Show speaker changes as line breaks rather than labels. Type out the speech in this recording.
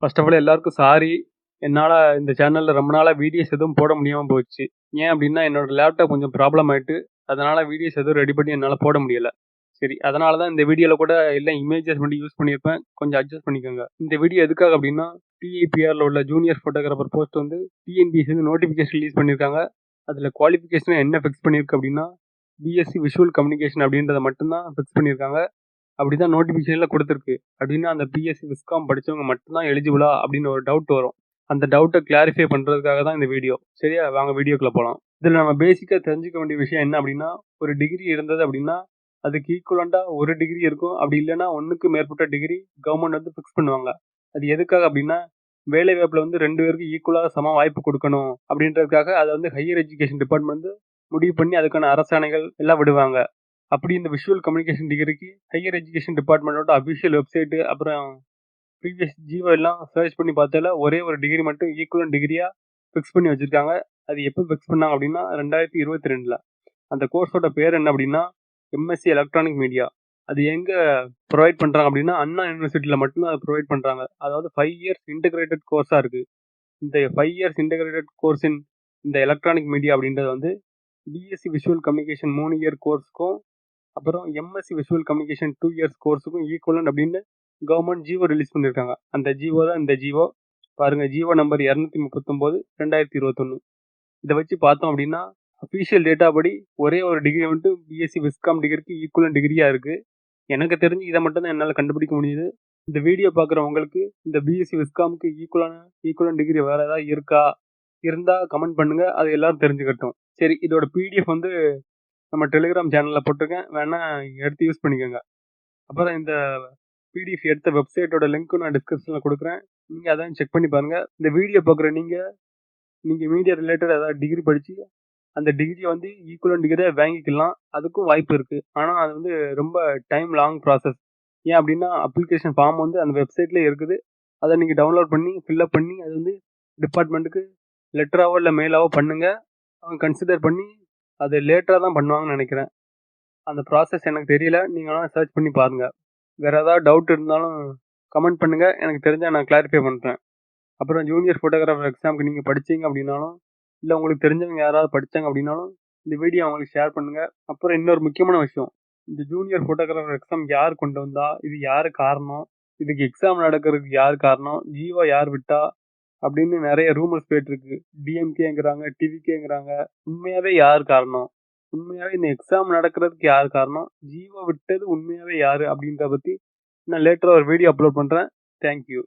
First of all எல்லாருக்கும் sorry. என்னால இந்த சேனல்ல ரொம்ப நாளா வீடியோஸ் எதுவும் போட முடியாம போச்சு. ஏன் அப்டின்னா, என்னோட லேப்டாப் கொஞ்சம் ப்ராப்ளம் ஆயிட்டு, அதனால வீடியோஸ் எதுவும் ரெடி பண்ணி என்னால போட முடியல. சரி, அதனால தான் இந்த வீடியோல கூட எல்லாம் இமேஜஸ் மட்டும் யூஸ் பண்ணியிருப்பேன். கொஞ்சம் அட்ஜஸ்ட் பண்ணிக்கோங்க. இந்த வீடியோ எதுக்காக அப்டின்னா, டிஐபிஆர்ல உள்ள ஜூனியர் ஃபோட்டோகிராஃபர் போஸ்ட் வந்து டிஎன்பிஎஸ்சிலேருந்து நோட்டிஃபிகேஷன் ரிலீஸ் பண்ணியிருக்காங்க. அதில குவாலிஃபிகேஷன் என்ன ஃபிக்ஸ் பண்ணியிருக்கு அப்டின்னா, பிஎஸ்சி விஷுவல் கம்யூனிகேஷன் அப்டின்றத மட்டும் தான் ஃபிக்ஸ் பண்ணியிருக்காங்க. அப்படிதான் நோட்டிஃபிகேஷன்ல குடுத்துருக்கு. அப்படின்னா அந்த பிஎஸ்சி விஸ்காம் படிச்சவங்க மட்டும் தான் எலிஜிபிளா அப்படின்னு ஒரு டவுட் வரும். அந்த டவுட்ட கிளாரிஃபை பண்றதுக்காக தான் இந்த வீடியோ. சரியா? வாங்க வீடியோக்குள்ள போலாம். இதுல நம்ம பேசிக்கா தெரிஞ்சுக்க வேண்டிய விஷயம் என்ன அப்படின்னா, ஒரு டிகிரி இருந்தது அப்படின்னா, அதுக்கு ஈக்குவலன்ட்டா ஒரு டிகிரி இருக்கும். அப்படி இல்லன்னா 1க்கு மேற்பட்ட டிகிரி கவர்மெண்ட் வந்து ஃபிக்ஸ் பண்ணுவாங்க. அது எதுக்காக அப்படின்னா, வேலை வாய்ப்புல வந்து 2 பேருக்கும் ஈக்குவலா சம வாய்ப்பு குடுக்கணும் அப்படின்றதுக்காக அத வந்து ஹையர் எஜுகேஷன் டிபார்ட்மெண்ட் வந்து முடிவு பண்ணி அதுக்கான அரசாணைகள் எல்லாம் விடுவாங்க. அப்படி இந்த விஷுவல் கம்யூனிகேஷன் டிகிரிக்கு ஹையர் எஜுகேஷன் டிபார்ட்மெண்ட்டோட அஃபிஷியல் வெப்சைட் அப்புறம் ப்ரீவியஸ் ஜியோ எல்லாம் சர்ச் பண்ணி பார்த்தால ஒரே ஒரு டிகிரி மட்டும் ஈக்குவலன்ட் டிகிரியா ஃபிக்ஸ் பண்ணி வச்சிருக்காங்க. அது எப்போ ஃபிக்ஸ் பண்ணாங்க அப்படின்னா 2022ல. அந்த கோர்ஸோட பேர் என்ன அப்படின்னா எம்எஸ்சி எலக்ட்ரானிக் மீடியா. அது எங்க ப்ரொவைட் பண்றாங்க அப்படின்னா அண்ணா யூனிவர்சிட்டியில மட்டும்தான் அதை ப்ரொவைட் பண்றாங்க. அதாவது 5 இயர்ஸ் இன்டகிரேட்டட் கோர்ஸா இருக்கு. இந்த 5 இயர்ஸ் இன்டகிரேட்டட் கோர்ஸ் இன் இந்த எலக்ட்ரானிக் மீடியா அப்படின்றது வந்து பிஎஸ்சி விஷுவல் கம்யூனிகேஷன் 3 இயர் கோர்ஸ்க்கும் அப்புறம் எம்எஸ்சி விஷுவல் கம்யூனிகேஷன் 2 இயர்ஸ் கோர்ஸுக்கும் ஈக்குவலன்ட் அப்படின்னு கவர்மெண்ட் ஜியோ ரிலீஸ் பண்ணியிருக்காங்க. அந்த ஜியோ தான் இந்த ஜியோ. பாருங்க, ஜியோ நம்பர் 239 2021. இதை வச்சு பார்த்தோம் அப்படின்னா அஃபீஷியல் டேட்டா படி ஒரே ஒரு டிகிரி வந்துட்டு பிஎஸ்சி விஸ்காம் டிகிரிக்கு ஈக்குவலன்ட் டிகிரியா இருக்கு. எனக்கு தெரிஞ்சு இதை மட்டும் தான் என்னால் கண்டுபிடிக்க முடியுது. இந்த வீடியோ பார்க்குறவங்களுக்கு இந்த பிஎஸ்சி விஸ்காமுக்கு ஈக்குவலன்ட் டிகிரி வேற ஏதாவது இருக்கா? இருந்தா கமெண்ட் பண்ணுங்க. அது எல்லாரும் தெரிஞ்சுக்கட்டும். சரி, இதோட பிடிஎஃப் வந்து நம்ம டெலிகிராம் சேனல்ல போட்டிருக்கேன். வேணா எடுத்து யூஸ் பண்ணிக்கோங்க. அப்புறம் இந்த பிடிஎஃப் எடுத்த வெப்சைட்டோட லிங்க்கும் நான் டிஸ்கிரிப்ஷன்ல கொடுக்குறேன். நீங்க அதையும் செக் பண்ணி பாருங்க. இந்த வீடியோ பார்க்குற நீங்க மீடியா ரிலேட்டட் ஏதாவது டிகிரி படிச்சு அந்த டிகிரியை வந்து ஈக்குவலன்ட் டிகிரியை வாங்கிக்கலாம். அதுக்கும் வாய்ப்பு இருக்கு. ஆனால் அது வந்து ரொம்ப டைம் லாங் ப்ராசஸ். ஏன் அப்படின்னா அப்ளிகேஷன் ஃபார்ம் வந்து அந்த வெப்சைட்லேயே இருக்குது. அதை நீங்கள் டவுன்லோட் பண்ணி ஃபில்அப் பண்ணி அது வந்து டிபார்ட்மெண்ட்டுக்கு லெட்டராவோ இல்லை மெயிலாவோ பண்ணுங்க. அவங்க கன்சிடர் பண்ணி அது லேட்டராக தான் பண்ணுவாங்கன்னு நினைக்கிறேன். அந்த ப்ராசஸ் எனக்கு தெரியல. நீங்க வேணா சர்ச் பண்ணி பாருங்க. வேற ஏதாவது டவுட் இருந்தாலும் கமெண்ட் பண்ணுங்க. எனக்கு தெரிஞ்சா நான் கிளாரிஃபை பண்றேன். அப்புறம் ஜூனியர் ஃபோட்டோகிராஃபர் எக்ஸாமுக்கு நீங்க படிச்சீங்க அப்படின்னாலும், இல்லை உங்களுக்கு தெரிஞ்சவங்க யாராவது படிச்சாங்க அப்படின்னாலும் இந்த வீடியோ அவங்களுக்கு ஷேர் பண்ணுங்க. அப்புறம் இன்னொரு முக்கியமான விஷயம், இந்த ஜூனியர் ஃபோட்டோகிராஃபர் எக்ஸாம் யார் கொண்டு வந்தா, இது யாரு காரணம், இதுக்கு எக்ஸாம் நடக்கிறதுக்கு யார் காரணம், ஜியோ யார் விட்டா அப்படின்னு நிறைய ரூமர்ஸ் போயிட்டு இருக்கு. டிஎம்கேங்கிறாங்க, டிவிகேங்கிறாங்க. உண்மையாவே யார் காரணம்? உண்மையாவே இந்த எக்ஸாம் நடக்கிறதுக்கு யார் காரணம்? ஜியோ விட்டது உண்மையாவே யாரு அப்படின்றத பத்தி நான் லேட்டரா ஒரு வீடியோ அப்லோட் பண்றேன். தேங்க்யூ.